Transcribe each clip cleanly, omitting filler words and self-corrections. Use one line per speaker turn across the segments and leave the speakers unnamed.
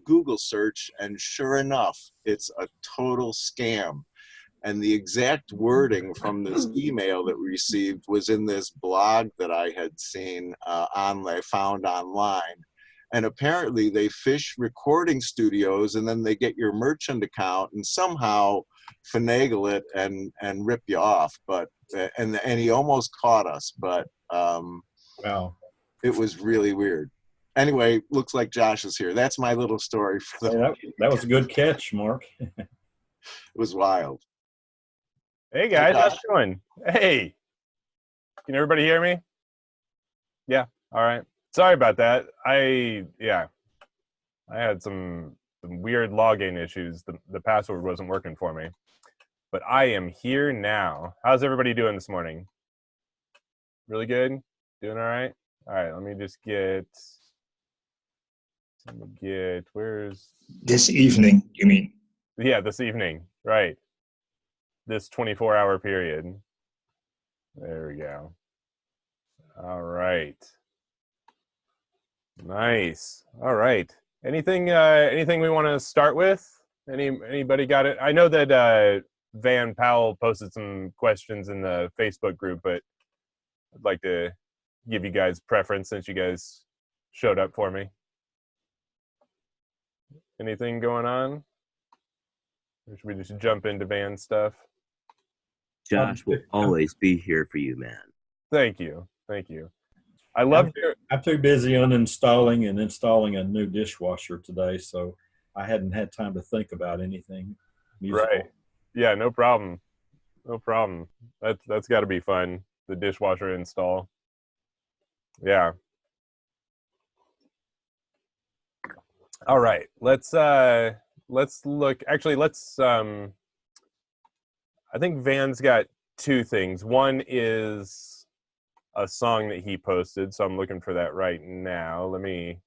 Google search, and sure enough, it's a total scam. And the exact wording from this email that we received was in this blog that I had seen I found online. And apparently they fish recording studios, and then they get your merchant account and somehow finagle it and rip you off. But and he almost caught us, but
wow,
it was really weird. Anyway, looks like Josh is here. That's my little story for the
that was a good catch, Mark.
It was wild.
Hey guys, how's it going? Hey, can everybody hear me? Yeah, all right. Sorry about that. I had some weird login issues. The password wasn't working for me, but I am here now. How's everybody doing this morning? Really good? Doing all right? All right, let me just get, where's...
This evening, you mean?
Yeah, this evening, right. This 24-hour period. There we go. All right. Nice. All right. Anything we want to start with? Anybody got it? I know that Van Powell posted some questions in the Facebook group, but I'd like to give you guys preference since you guys showed up for me. Anything going on? Or should we just jump into Van stuff?
Josh will always be here for you, man.
Thank you. Thank you. I love your...
I'm too busy uninstalling and installing a new dishwasher today, so I hadn't had time to think about anything musical.
Right. Yeah, no problem. No problem. That's got to be fun, the dishwasher install. Yeah. All right. Let's look. Actually, I think Van's got two things. One is a song that he posted, so I'm looking for that right now. Let me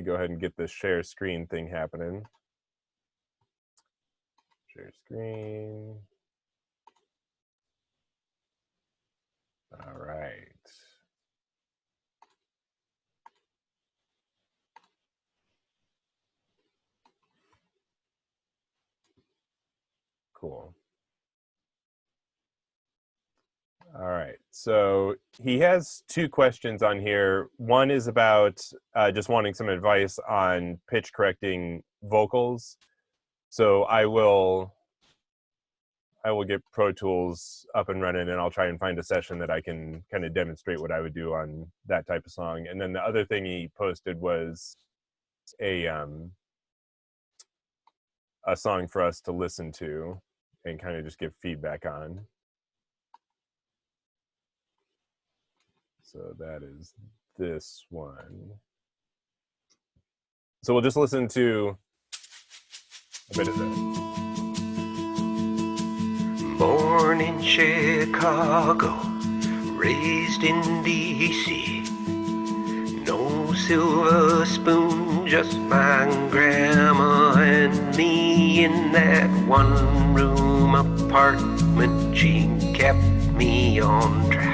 go ahead and get this share screen thing happening. Share screen. All right. Cool. All right, so he has two questions on here. One is about just wanting some advice on pitch correcting vocals. So I will get Pro Tools up and running, and I'll try and find a session that I can kind of demonstrate what I would do on that type of song. And then the other thing he posted was a song for us to listen to and kind of just give feedback on. So that is this one. So we'll just listen to a bit of that.
Born in Chicago, raised in D.C. No silver spoon, just my grandma and me in that one-room apartment. She kept me on track.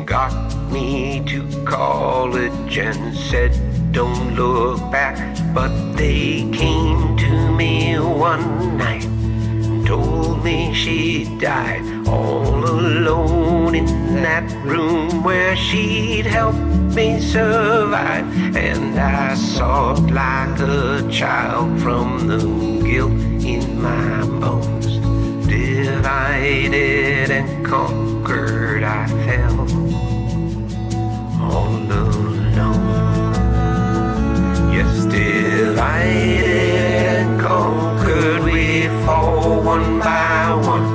Got me to college and said, don't look back. But they came to me one night and told me she died all alone in that room where she'd helped me survive. And I sobbed like a child from the guilt in my bones. Divided and conquered, I fell all alone. Yes, divided and conquered, we fall one by one.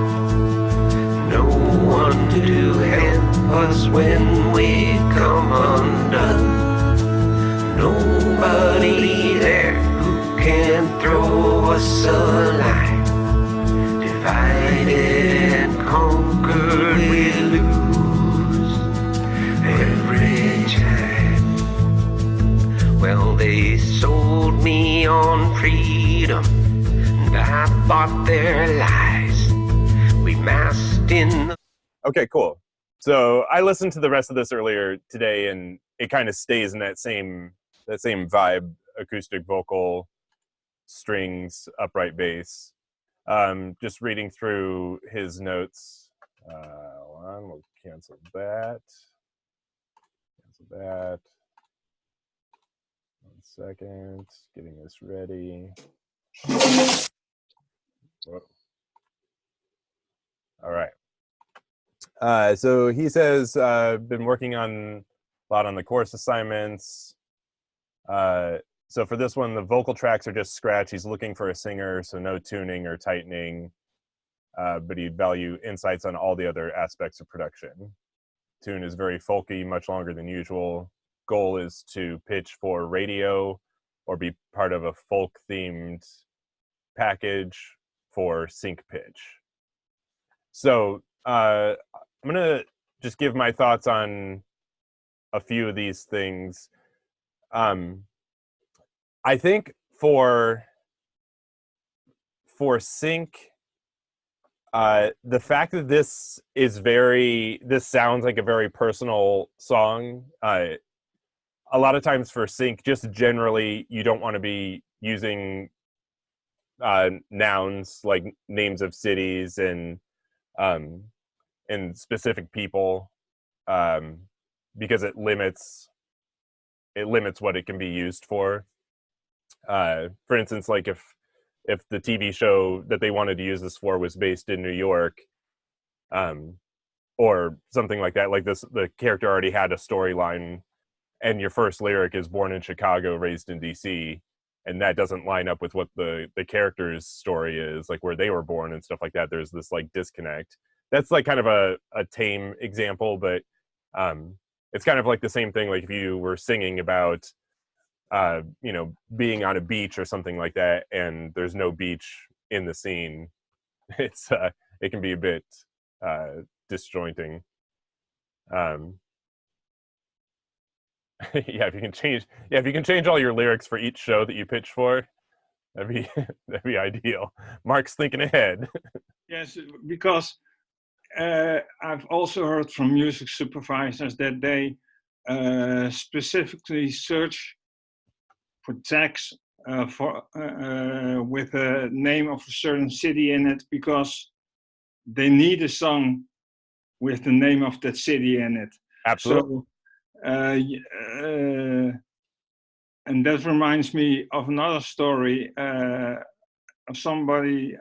No one to help us when we come undone. Nobody there who can throw us a line. Divided and conquered, we lose every time. Well, they sold me on freedom, and I bought their lies. We masked in the...
Okay, cool. So I listened to the rest of this earlier today, and it kind of stays in that same that same vibe, acoustic vocal, strings, upright bass. Just reading through his notes. We'll cancel that. Cancel that. 1 second. Getting this ready. Whoa. All right. So he says, been working on a lot on the course assignments. So for this one, the vocal tracks are just scratch. He's looking for a singer, so no tuning or tightening, but he'd value insights on all the other aspects of production. Tune is very folky, much longer than usual. Goal is to pitch for radio or be part of a folk-themed package for sync pitch. So I'm gonna just give my thoughts on a few of these things. I think for sync, the fact that this sounds like a very personal song. A lot of times for sync, just generally, you don't want to be using nouns like names of cities and specific people, because it limits what it can be used for. For instance, like if the TV show that they wanted to use this for was based in New York, or something like that, like the character already had a storyline, and your first lyric is born in Chicago, raised in DC, and that doesn't line up with what the character's story is, like where they were born and stuff like that. There's this like disconnect. That's like kind of a tame example, but it's kind of like the same thing. Like if you were singing about being on a beach or something like that, and there's no beach in the scene, it can be a bit disjointing. If you can change all your lyrics for each show that you pitch for, that'd be ideal. Mark's thinking ahead.
Yes, because I've also heard from music supervisors that they specifically search for tags with a name of a certain city in it, because they need a song with the name of that city in it.
Absolutely.
So, and that reminds me of another story of somebody.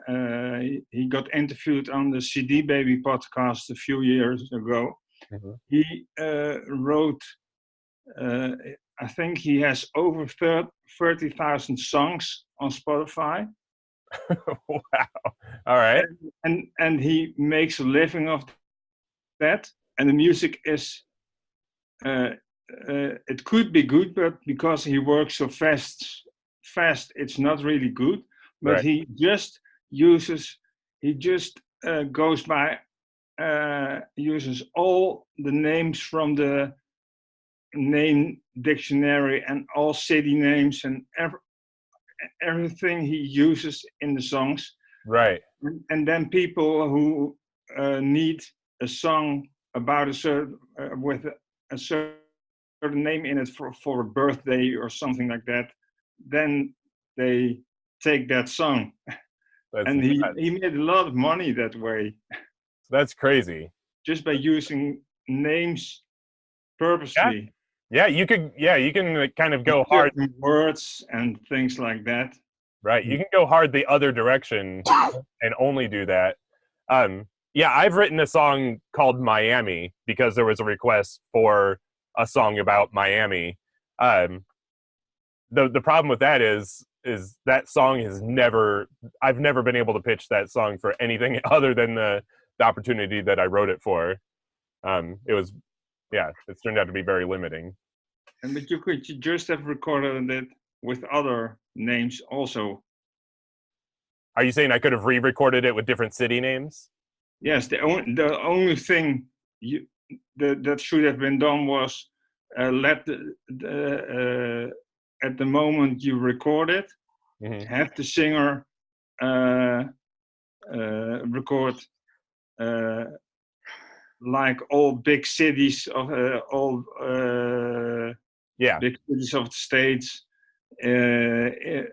He got interviewed on the CD Baby podcast a few years ago.
Mm-hmm.
He wrote, I think he has over 30,000 songs on Spotify.
Wow. All right.
And he makes a living of that. And the music is, it could be good, but because he works so fast, it's not really good. But
Right.
he just goes by, uses all the names from the name dictionary and all city names and everything he uses in the songs.
Right.
And then people who need a song about a certain with a certain name in it for a birthday or something like that, then they take that song. And he made a lot of money that way.
That's crazy.
Just by using names purposely.
Yeah, you can kind of go hard.
Words and things like that.
Right, you can go hard the other direction and only do that. Yeah, I've written a song called Miami because there was a request for a song about Miami. The problem with that is that song I've never been able to pitch that song for anything other than the opportunity that I wrote it for. It's turned out to be very limiting.
But you just have recorded it with other names also.
Are you saying I could have re-recorded it with different city names?
Yes, the only thing that should have been done was let at the moment you record it,
mm-hmm.
have the singer record like all big cities of all big cities of the States in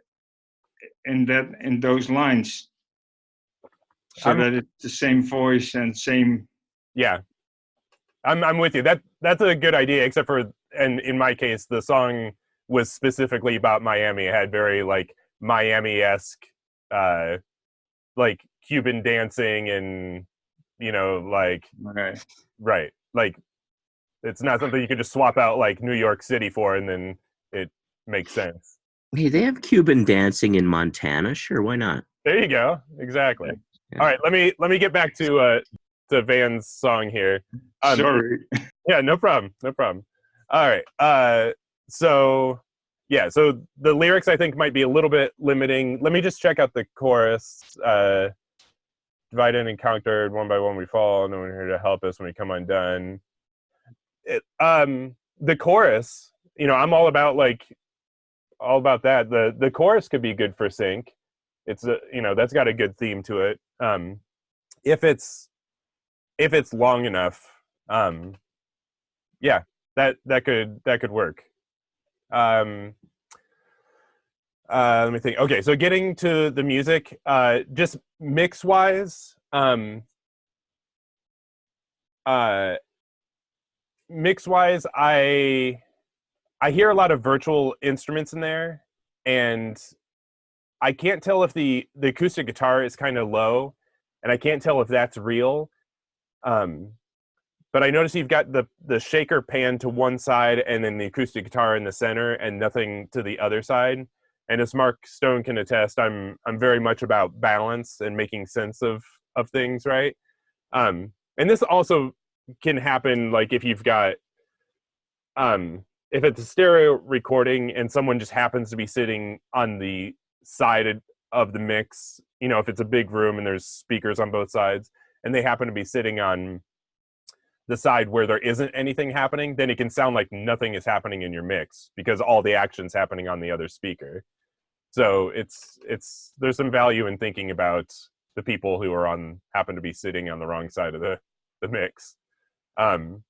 those lines, so that it's the same voice and same.
Yeah, I'm with you. That's a good idea, except for, and in my case, the song was specifically about Miami. It had very like Miami-esque, like Cuban dancing and, you know, like,
Okay.
right. Like, it's not something you could just swap out like New York City for, and then it makes sense.
Hey, they have Cuban dancing in Montana. Sure, why not?
There you go. Exactly.
Yeah.
All right, let me get back to Van's song here.
Sorry.
Yeah, no problem. No problem. All right. So the lyrics I think might be a little bit limiting. Let me just check out the chorus. Divided and conquered, one by one we fall. No one here to help us when we come undone. The chorus, you know, I'm all about that. The chorus could be good for sync. It's you know, that's got a good theme to it. If it's long enough, yeah, that could work. Let me think. Okay, so getting to the music, just mix wise, I hear a lot of virtual instruments in there, and I can't tell if the acoustic guitar is kind of low, and I can't tell if that's real. But I notice you've got the shaker pan to one side and then the acoustic guitar in the center and nothing to the other side. And as Mark Stone can attest, I'm very much about balance and making sense of things, right? And this also can happen like if you've got if it's a stereo recording and someone just happens to be sitting on the side of the mix, you know, if it's a big room and there's speakers on both sides and they happen to be sitting on the side where there isn't anything happening, then it can sound like nothing is happening in your mix because all the action's happening on the other speaker. So there's some value in thinking about the people who happen to be sitting on the wrong side of the mix. And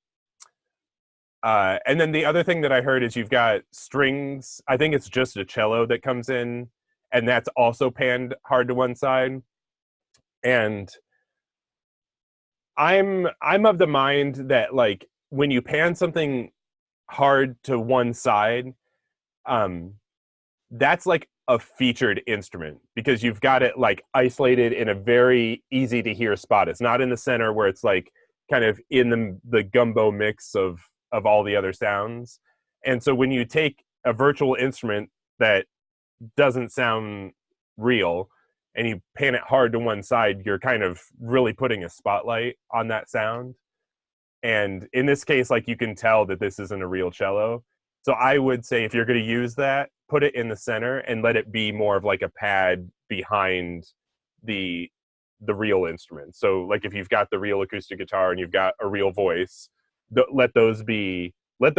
then the other thing that I heard is you've got strings. I think it's just a cello that comes in, and that's also panned hard to one side. And I'm of the mind that like when you pan something hard to one side, that's like a featured instrument because you've got it like isolated in a very easy to hear spot. It's not in the center where it's like kind of in the gumbo mix of all the other sounds. And so when you take a virtual instrument that doesn't sound real and you pan it hard to one side, you're kind of really putting a spotlight on that sound. And in this case, like you can tell that this isn't a real cello. So I would say if you're going to use that, put it in the center and let it be more of like a pad behind the real instrument. So like if you've got the real acoustic guitar and you've got a real voice, let the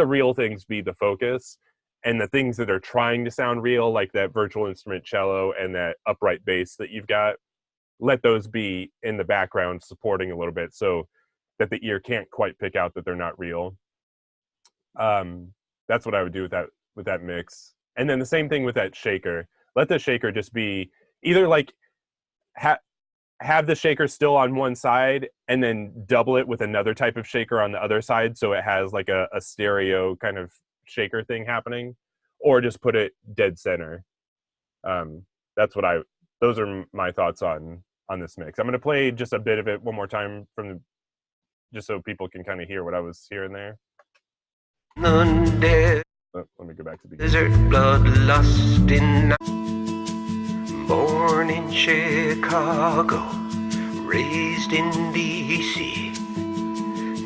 real things be the focus, and the things that are trying to sound real, like that virtual instrument cello and that upright bass that you've got, let those be in the background supporting a little bit so that the ear can't quite pick out that they're not real. That's what I would do with that mix. And then the same thing with that shaker. Let the shaker just be either like have the shaker still on one side and then double it with another type of shaker on the other side so it has like a stereo kind of shaker thing happening, or just put it dead center. Those are my thoughts on this mix. I'm going to play just a bit of it one more time just so people can kind of hear what I was hearing there. Let me go back to the beginning.
Desert bloodlust in born in Chicago, raised in DC.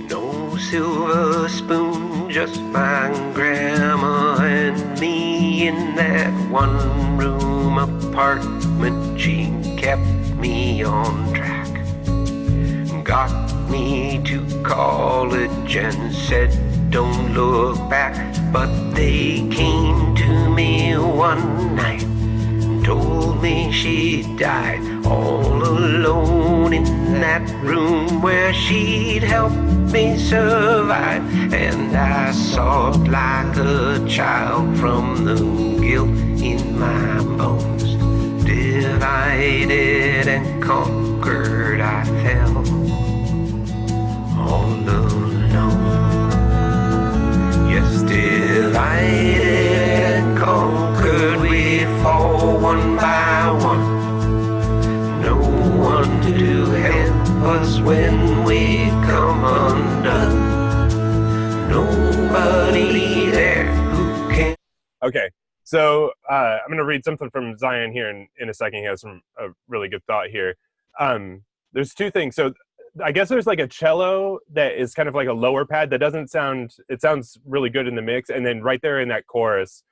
No silver spoon, just my grandma and me in that one room apartment. She kept me on track, got me to college and said don't look back. But they came to me one night, told me she died all alone in that room where she'd help me survive. And I sobbed like a child from the guilt in my bones. Divided and conquered, I fell all alone. Yes, divided and conquered, we fall one by one. No one to help us when we come undone. Nobody there who can.
Okay, so I'm going to read something from Zion here in a second. He has a really good thought here. There's two things. So I guess there's like a cello that is kind of like a lower pad that doesn't sound, it sounds really good in the mix. And then right there in that chorus,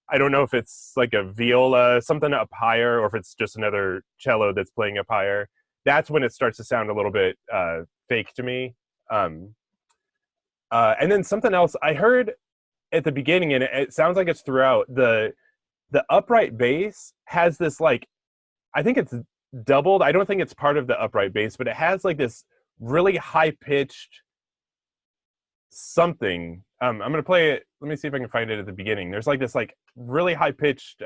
I don't know if it's like a viola, something up higher, or if it's just another cello that's playing up higher. That's when it starts to sound a little bit fake to me. And then something else I heard at the beginning, and it sounds like it's throughout, the upright bass has this, like, I think it's doubled. I don't think it's part of the upright bass, but it has like this really high-pitched something. I'm going to play it. Let me see if I can find it at the beginning. There's like this like really high-pitched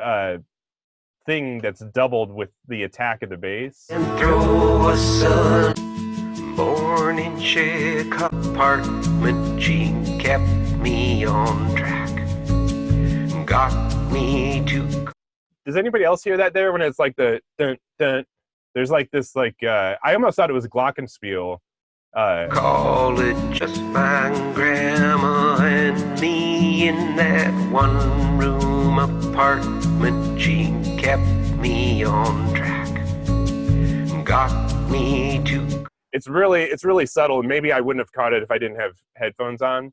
thing that's doubled with the attack of the bass.
And through a son born in Chicago apartment, she kept me on track, got me to.
Does anybody else hear that there when it's like the dun, dun, there's like this like I almost thought it was glockenspiel.
Call it just my grandma and me in that one room apartment. She kept me on track, got me to.
It's really subtle. Maybe I wouldn't have caught it if I didn't have headphones on.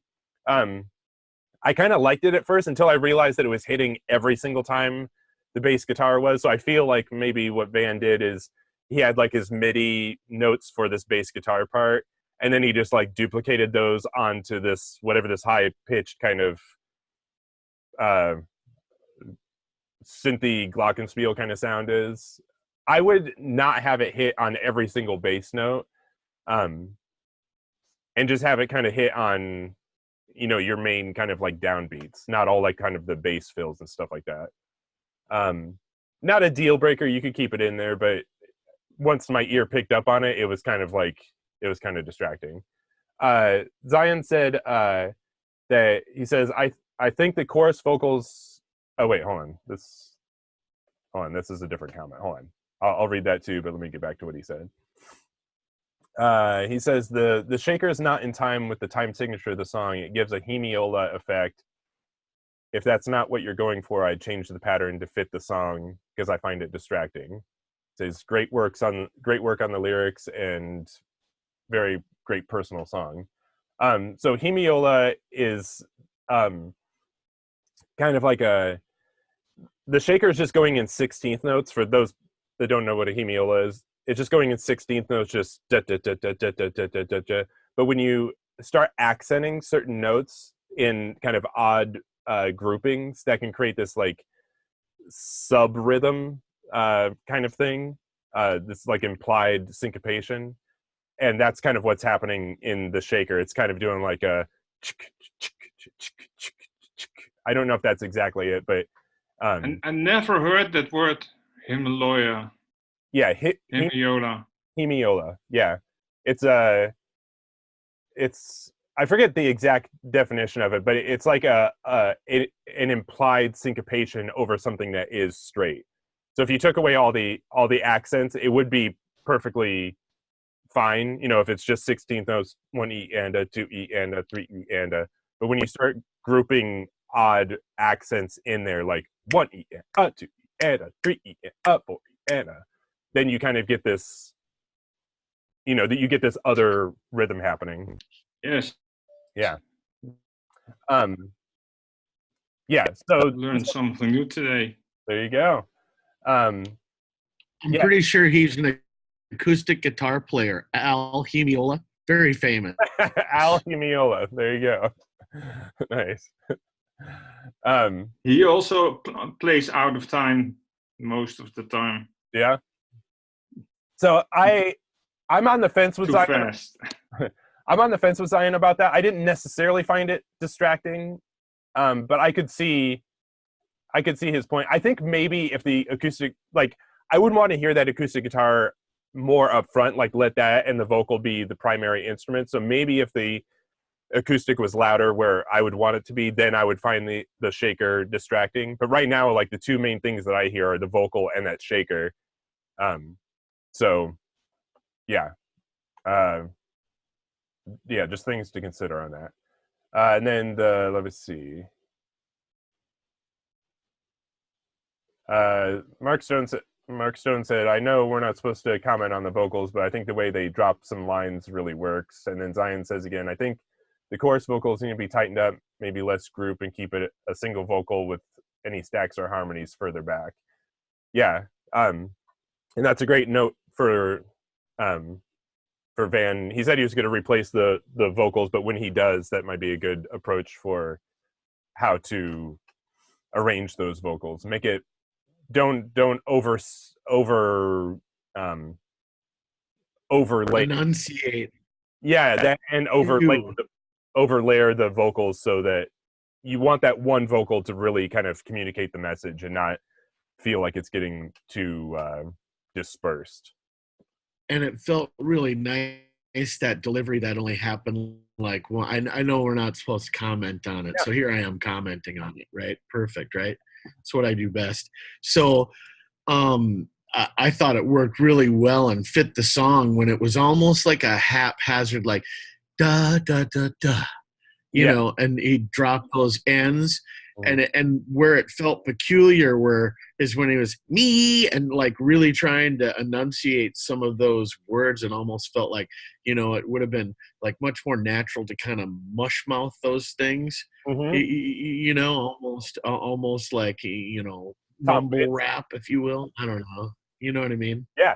I kind of liked it at first until I realized that it was hitting every single time the bass guitar was. So I feel like maybe what Van did is he had like his MIDI notes for this bass guitar part, and then he just like duplicated those onto this, whatever this high pitched kind of synthy glockenspiel kind of sound is. I would not have it hit on every single bass note, and just have it kind of hit on, you know, your main kind of like downbeats, not all like kind of the bass fills and stuff like that. Not a deal breaker. You could keep it in there, but once my ear picked up on it, it was kind of distracting. Zion said that he says, I think the chorus vocals. Oh wait, hold on. This is a different comment. Hold on. I'll read that too, but let me get back to what he said. He says the shaker is not in time with the time signature of the song. It gives a hemiola effect. If that's not what you're going for, I'd change the pattern to fit the song because I find it distracting. It says great work on the lyrics and very great personal song. So hemiola is kind of like the shaker is just going in 16th notes. For those that don't know what a hemiola is, it's just going in 16th notes, just da da da da da da da da da da. But when you start accenting certain notes in kind of odd groupings, that can create this like sub rhythm kind of thing, this like implied syncopation, and that's kind of what's happening in the shaker. It's kind of doing like a. I don't know if that's exactly it, but
I never heard that word Himalaya.
Yeah, hemiola. Yeah, it's I forget the exact definition of it, but it's like an implied syncopation over something that is straight. So if you took away all the accents, it would be perfectly fine. You know, if it's just 16th notes, 1 E and a 2 E and a 3 E and a. But when you start grouping odd accents in there, like 1 E and a 2 E and a 3 E and a 4 E and a, then you kind of get this, you know, that you get this other rhythm happening.
Yes.
Yeah. Yeah. So
learned something new today.
There you go.
I'm pretty sure he's an acoustic guitar player, Al Hemiola, very famous.
Al Hemiola. There you go. Nice.
He also plays out of time most of the time.
Yeah. So I'm on the fence with
Too
Zion.
fast.
I'm on the fence with Zion about that. I didn't necessarily find it distracting, but I could see his point. I think maybe if the acoustic, like, I wouldn't want to hear that acoustic guitar more up front, like let that and the vocal be the primary instrument. So maybe if the acoustic was louder where I would want it to be, then I would find the shaker distracting. But right now, like, the two main things that I hear are the vocal and that shaker. So yeah. Yeah, just things to consider on that. And then let me see. Mark Stone said, I know we're not supposed to comment on the vocals, but I think the way they drop some lines really works. And then Zion says again, I think the chorus vocals need to be tightened up, maybe less group, and keep it a single vocal with any stacks or harmonies further back. Yeah, and that's a great note for Van. He said he was going to replace the vocals, but when he does, that might be a good approach for how to arrange those vocals. Make it don't overlay.
Enunciate.
Yeah, that and overlayer the vocals so that you want that one vocal to really kind of communicate the message and not feel like it's getting too dispersed.
And it felt really nice, that delivery that only happened like, well, I know we're not supposed to comment on it, so here I am commenting on it, right? Perfect, right? That's what I do best. So I thought it worked really well and fit the song when it was almost like a haphazard, like da da da da, you know, and he dropped those ends. And where it felt peculiar is when he was me and like really trying to enunciate some of those words, and almost felt like, you know, it would have been like much more natural to kind of mush mouth those things, you know, almost like, you know, mumble rap, if you will. I don't know. You know what I mean?
Yeah.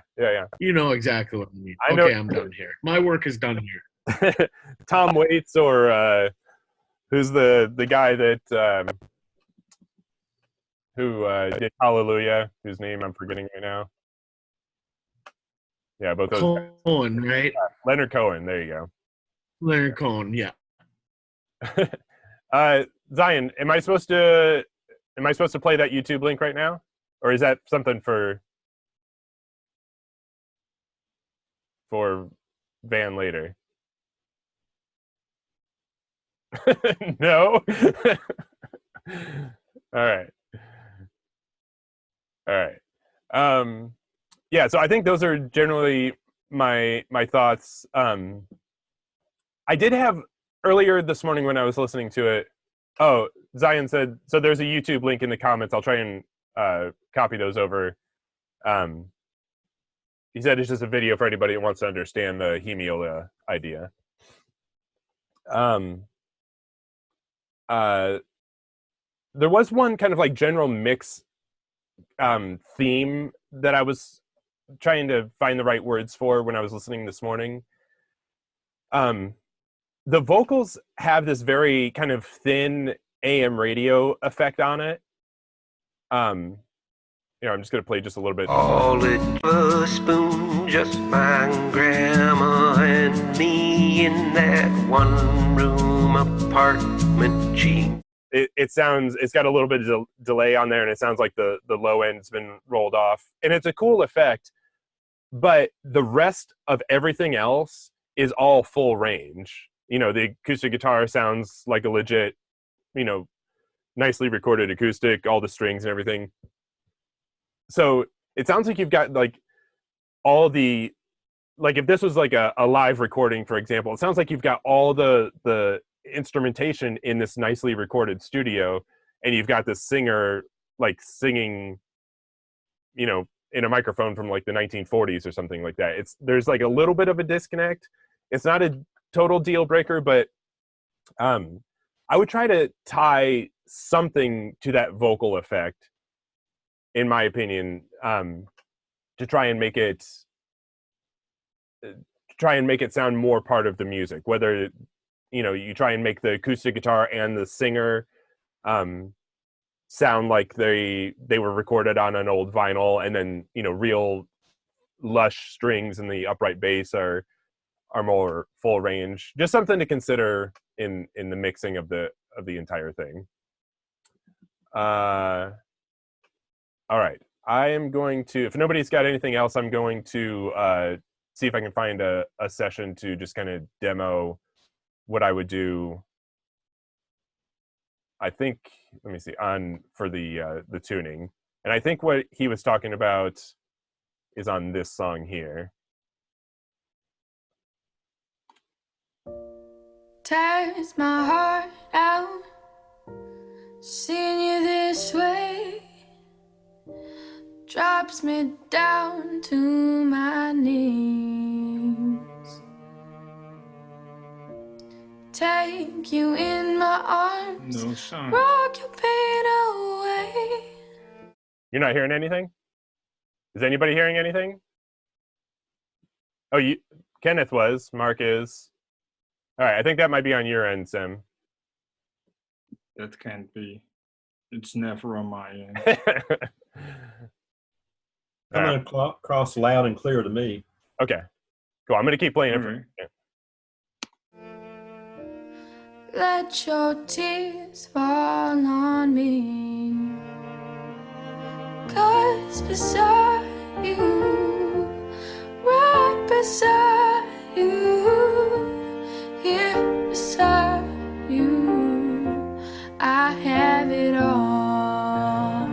You know exactly what I mean.
I know.
Okay, I'm done here. My work is done here.
Tom Waits, or who's the guy that who did Hallelujah, whose name I'm forgetting right now. Yeah, both those
Cohen, right?
Leonard Cohen, there you go.
Leonard Cohen, yeah.
Zion, am I supposed to play that YouTube link right now? Or is that something for Van later? No? All right. Yeah, so I think those are generally my thoughts. I did have earlier this morning when I was listening to it. Oh, Zion said, so there's a YouTube link in the comments. I'll try and copy those over. He said it's just a video for anybody that wants to understand the hemiola idea. There was one kind of like general mix theme that I was trying to find the right words for when I was listening this morning. The vocals have this very kind of thin AM radio effect on it. You know, I'm just going to play just a little bit.
All it was spoon, just my grandma and me in that one room apartment.
It sounds, it's got a little bit of delay on there, and it sounds like the low end's been rolled off, and it's a cool effect, but the rest of everything else is all full range. You know, the acoustic guitar sounds like a legit, you know, nicely recorded acoustic, all the strings and everything. So it sounds like you've got like all the, like if this was like a live recording, for example, it sounds like you've got all the instrumentation in this nicely recorded studio, and you've got this singer like singing, you know, in a microphone from like the 1940s or something like that. There's like a little bit of a disconnect. It's not a total deal breaker, but I would try to tie something to that vocal effect, in my opinion, to try and make it sound more part of the music. Whether, you know, you try and make the acoustic guitar and the singer sound like they were recorded on an old vinyl, and then, you know, real lush strings and the upright bass are more full range. Just something to consider in the mixing of the entire thing. All right, I am going to, if nobody's got anything else, I'm going to see if I can find a session to just kind of demo what I would do. I think, let me see, for the tuning. And I think what he was talking about is on this song here.
Tears my heart out, seeing you this way drops me down to my knees. Take you in my arms,
No sound.
rock your pain away.
You're not hearing anything? Is anybody hearing anything? Oh, Kenneth was, Mark is. All right, I think that might be on your end, Sim.
That can't be. It's never on my end.
Coming across loud and clear to me.
Okay, cool. I'm going to keep playing it.
Okay.
Let your tears fall on me, 'cause beside you, right beside you, here beside you, I have it all.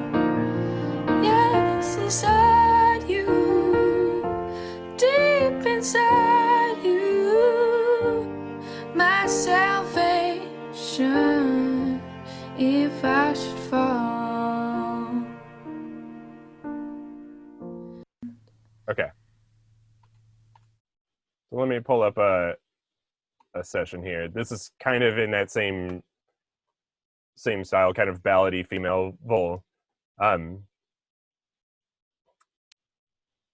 Yes, inside you, deep inside you, my salvation, if I should fall.
Okay. So let me pull up a session here. This is kind of in that same style, kind of ballady female vocal. And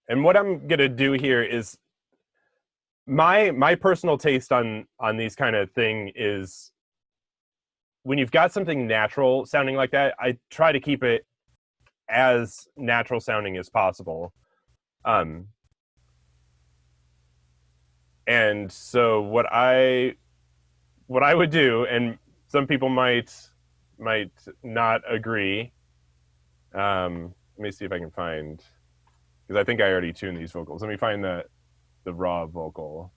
what I'm gonna do here is my personal taste on these kind of thing is when you've got something natural sounding like that, I try to keep it as natural sounding as possible. And so what I would do, and some people might not agree. Let me see if I can find, because I think I already tuned these vocals. Let me find the raw vocal.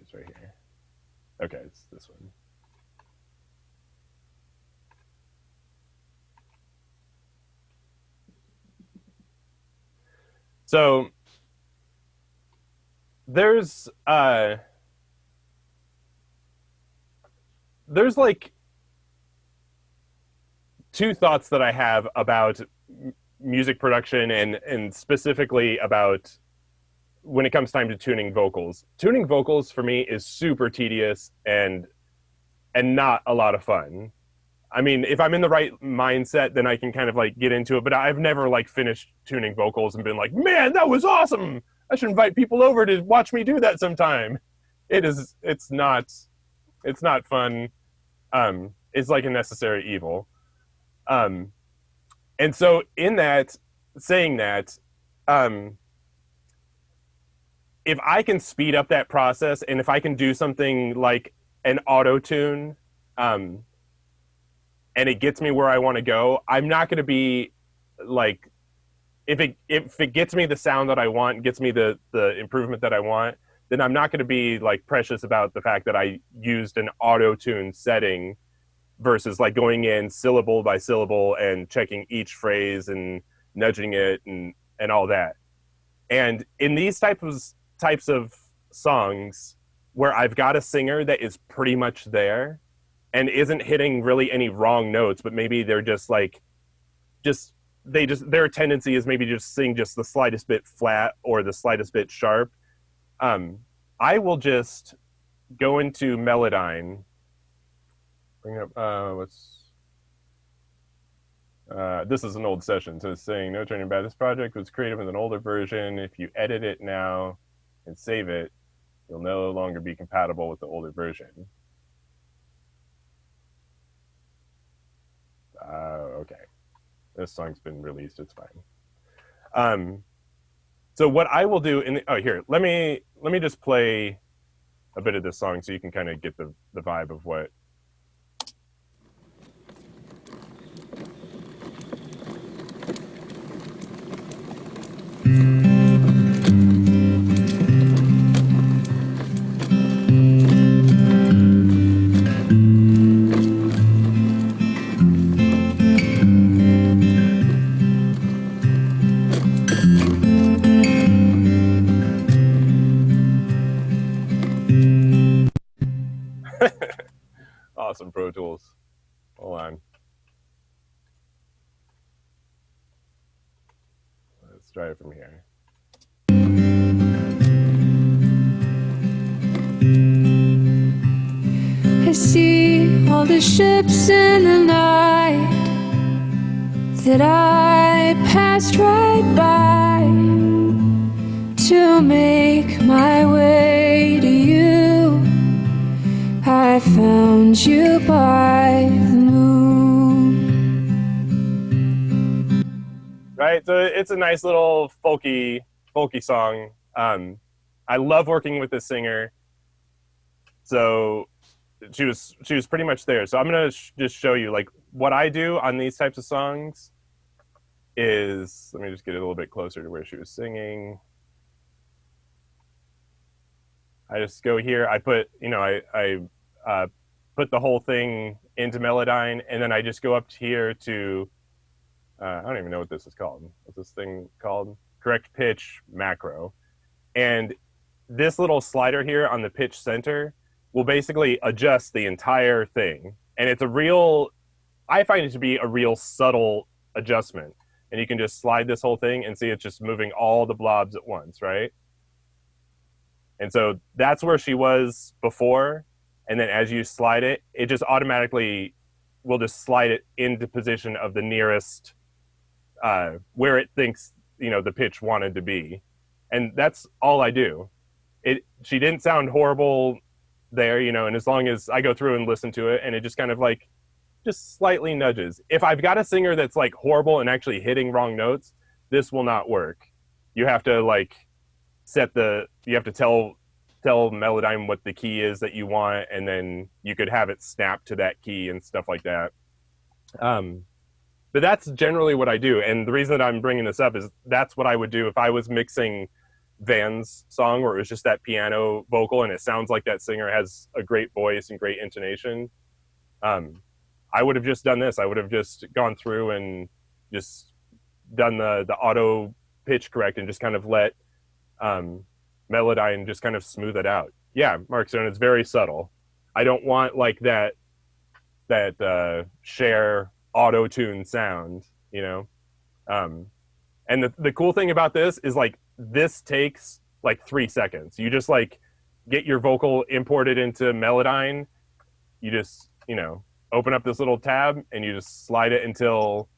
It's right here. Okay, it's this one. So there's like two thoughts that I have about music production and specifically about when it comes time to tuning vocals. Tuning vocals for me is super tedious and not a lot of fun. I mean, if I'm in the right mindset, then I can kind of like get into it, but I've never like finished tuning vocals and been like, man, that was awesome. I should invite people over to watch me do that sometime. It's not fun. It's like a necessary evil. And so in that, saying that, if I can speed up that process and if I can do something like an auto tune, and it gets me where I want to go, I'm not going to be like, if it gets me the sound that I want, gets me the improvement that I want, then I'm not going to be like precious about the fact that I used an auto tune setting versus like going in syllable by syllable and checking each phrase and nudging it and all that. And in these types of songs where I've got a singer that is pretty much there and isn't hitting really any wrong notes, but maybe they're just like, their tendency is maybe just sing just the slightest bit flat or the slightest bit sharp. I will just go into Melodyne, bring up, this is an old session, so it's saying, no turning back. This project was created with an older version. If you edit it now and save it, you'll no longer be compatible with the older version. Okay. This song's been released. It's fine. So what I will do here, let me just play a bit of this song so you can kind of get the vibe of what. Awesome Pro Tools. Hold on. Let's try it from here.
I see all the ships in the night that I passed right by to make my way to you. I found you by the moon.
Right, so it's a nice little folky song. I love working with this singer. So she was pretty much there. So I'm gonna just show you like what I do on these types of songs. Is let me just get a little bit closer to where she was singing. I just go here. I put I put the whole thing into Melodyne, and then I just go up here to I don't even know what this is called. What's this thing called? Correct pitch macro. And this little slider here on the pitch center will basically adjust the entire thing. And it's I find it to be a real subtle adjustment. And you can just slide this whole thing and see it's just moving all the blobs at once, right? And so that's where she was before. And then as you slide it, it just automatically will just slide it into position of the nearest where it thinks, the pitch wanted to be. And that's all I do. She didn't sound horrible there, and as long as I go through and listen to it and it just kind of like just slightly nudges. If I've got a singer that's like horrible and actually hitting wrong notes, this will not work. You have to like you have to tell Melodyne what the key is that you want, and then you could have it snap to that key and stuff like that. But that's generally what I do. And the reason that I'm bringing this up is that's what I would do if I was mixing Van's song where it was just that piano vocal and it sounds like that singer has a great voice and great intonation. I would have just done this. I would have just gone through and just done the auto pitch correct and just kind of let Melodyne just kind of smooth it out. Yeah, Mark Stone, it's very subtle. I don't want like that Cher auto-tune sound, and the cool thing about this is like this takes like 3 seconds. You just like get your vocal imported into Melodyne, you just open up this little tab and you just slide it until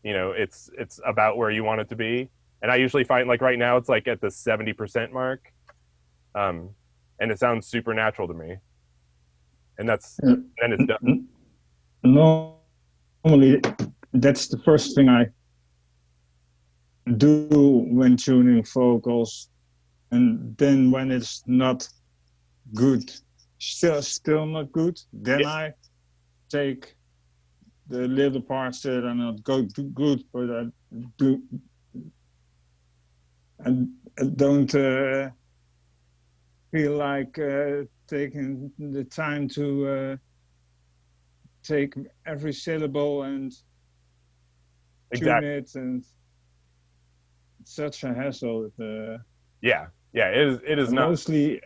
it's about where you want it to be. And I usually find like right now it's like at the 70% mark, and it sounds super natural to me, and then it's done.
Normally, that's the first thing I do when tuning vocals, and then when it's not good, still not good, then I take the little parts that are not good, but I do and don't feel like taking the time to take every syllable and tune it, and it's such a hassle.
Yeah, it is not.
Mostly,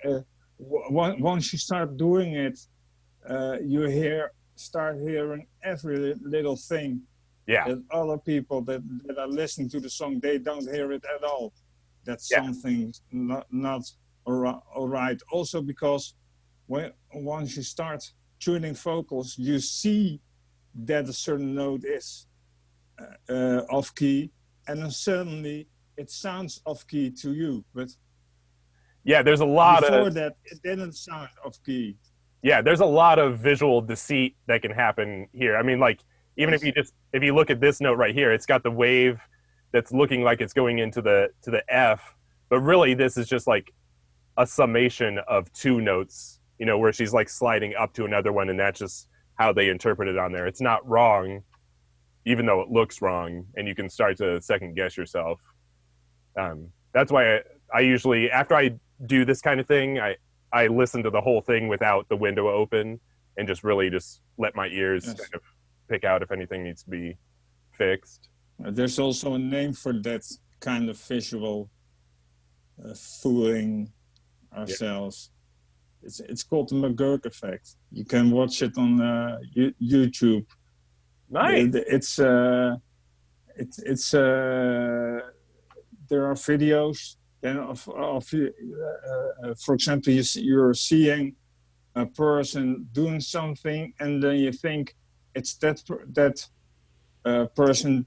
once you start doing it, you start hearing every little thing.
Yeah.
That other people that are listening to the song, they don't hear it at all. That's something not all right. Also because once you start tuning vocals, you see that a certain note is off key, and then suddenly it sounds off key to you. But
yeah, there's a lot
before that it didn't sound off key.
Yeah, there's a lot of visual deceit that can happen here. I mean, like even if you look at this note right here, it's got the wave that's looking like it's going into the F, but really this is just like a summation of two notes, you know, where she's like sliding up to another one, and that's just how they interpret it on there. It's not wrong, even though it looks wrong, and you can start to second guess yourself. That's why I usually, after I do this kind of thing, I listen to the whole thing without the window open and just really just let my ears kind of pick out if anything needs to be fixed.
There's also a name for that kind of visual fooling ourselves. Yeah. It's called the McGurk effect. You can watch it on YouTube.
Nice.
There are videos. Then for example, you're seeing a person doing something, and then you think it's that person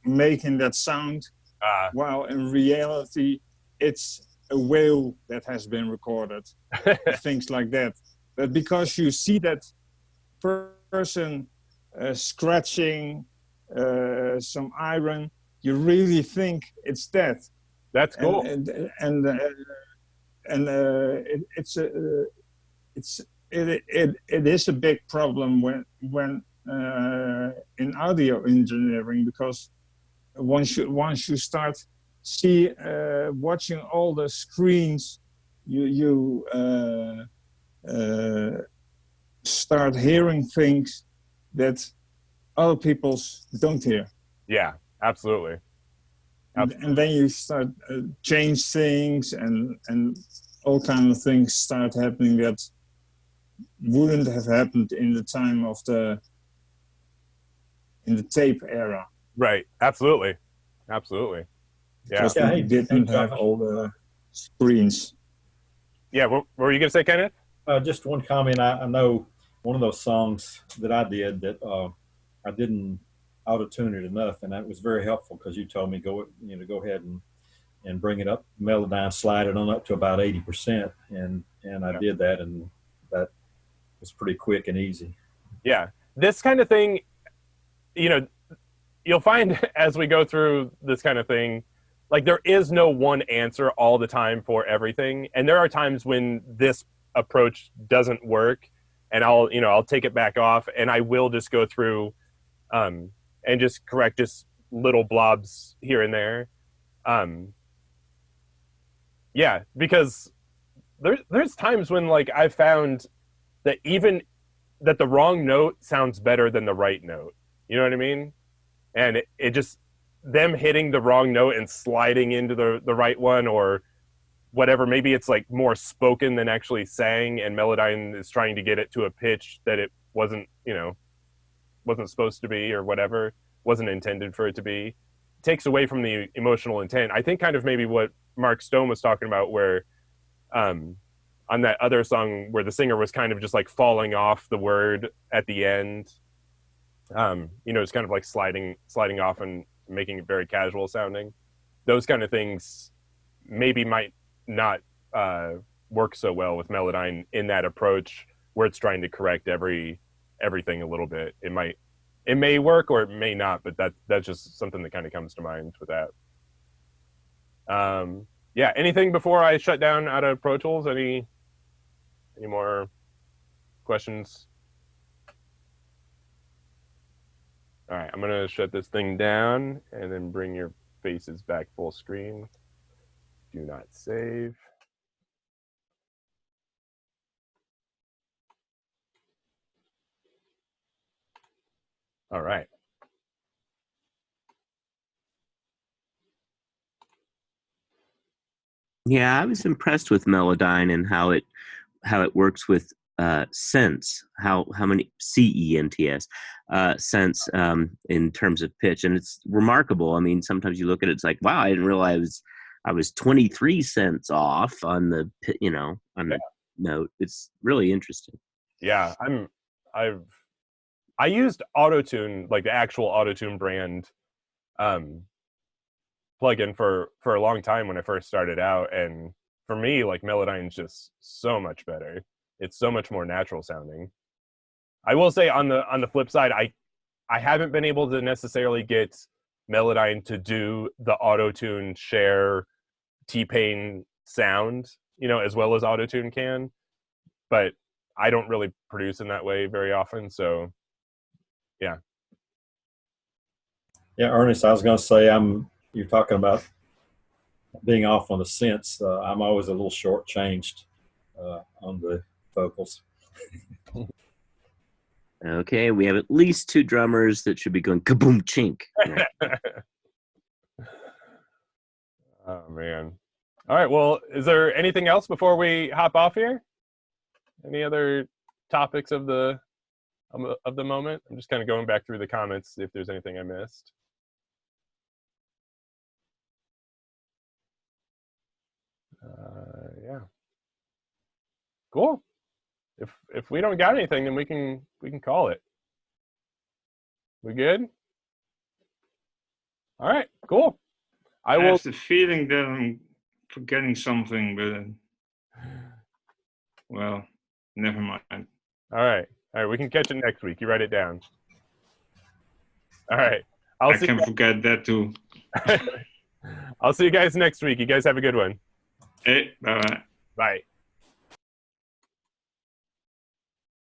making that sound, while in reality it's a whale that has been recorded. Things like that. But because you see that person scratching some iron, you really think it's that.
That's cool.
It is a big problem when in audio engineering, because once you start watching all the screens, you start hearing things that other people don't hear.
Yeah, absolutely.
And then you start change things, and all kind of things start happening that wouldn't have happened in the time of the tape era.
Right. Absolutely. Yeah.
Because we didn't have all the screens.
Yeah. What were you going to say, Kenneth?
Just one comment. I know one of those songs that I did that I didn't auto-tune it enough, and that was very helpful because you told me go ahead and bring it up, Melodyne, slide it on up to about 80%, and I did that, and that was pretty quick and easy.
Yeah, this kind of thing, you know, you'll find as we go through this kind of thing, like there is no one answer all the time for everything, and there are times when this approach doesn't work, and I'll take it back off, and I will just go through and just correct just little blobs here and there. Yeah, because there's times when like I've found that even that the wrong note sounds better than the right note. You know what I mean? And it just, them hitting the wrong note and sliding into the right one or whatever, maybe it's like more spoken than actually sang, and Melodyne is trying to get it to a pitch that it wasn't supposed to be, or whatever, wasn't intended for it to be. It takes away from the emotional intent. I think kind of maybe what Mark Stone was talking about, where on that other song where the singer was kind of just like falling off the word at the end, it's kind of like sliding off and making it very casual sounding. Those kind of things maybe might not work so well with Melodyne in that approach where it's trying to correct everything a little bit. It may work or it may not, but that's just something that kind of comes to mind with that. Yeah, anything before I shut down out of Pro Tools? Any more questions? All right, I'm gonna shut this thing down and then bring your faces back full screen. Do not save. All right.
Yeah, I was impressed with Melodyne and how it works with cents. How many CENTS cents in terms of pitch, and it's remarkable. I mean, sometimes you look at it, it's like, wow, I didn't realize I was 23 cents off on the the note. It's really interesting.
Yeah, I used Autotune, like the actual Autotune brand plugin for a long time when I first started out, and for me, like, Melodyne's just so much better. It's so much more natural sounding. I will say on the flip side, I haven't been able to necessarily get Melodyne to do the auto-tune Cher T-Pain sound, you know, as well as auto-tune can. But I don't really produce in that way very often, so yeah.
Yeah, Ernest, I was going to say, you're talking about being off on the synths. I'm always a little shortchanged on the vocals.
Okay, we have at least 2 drummers that should be going kaboom chink.
Oh man. All right, well, is there anything else before we hop off here? Any other topics of the moment? I'm just kind of going back through the comments, see if there's anything I missed. Yeah. Cool. If we don't got anything, then we can call it. We good? All right, cool.
I have the feeling that I'm forgetting something, but well, never mind.
All right, we can catch it next week. You write it down. All right.
I can forget that too.
I'll see you guys next week. You guys have a good one.
Hey, bye-bye.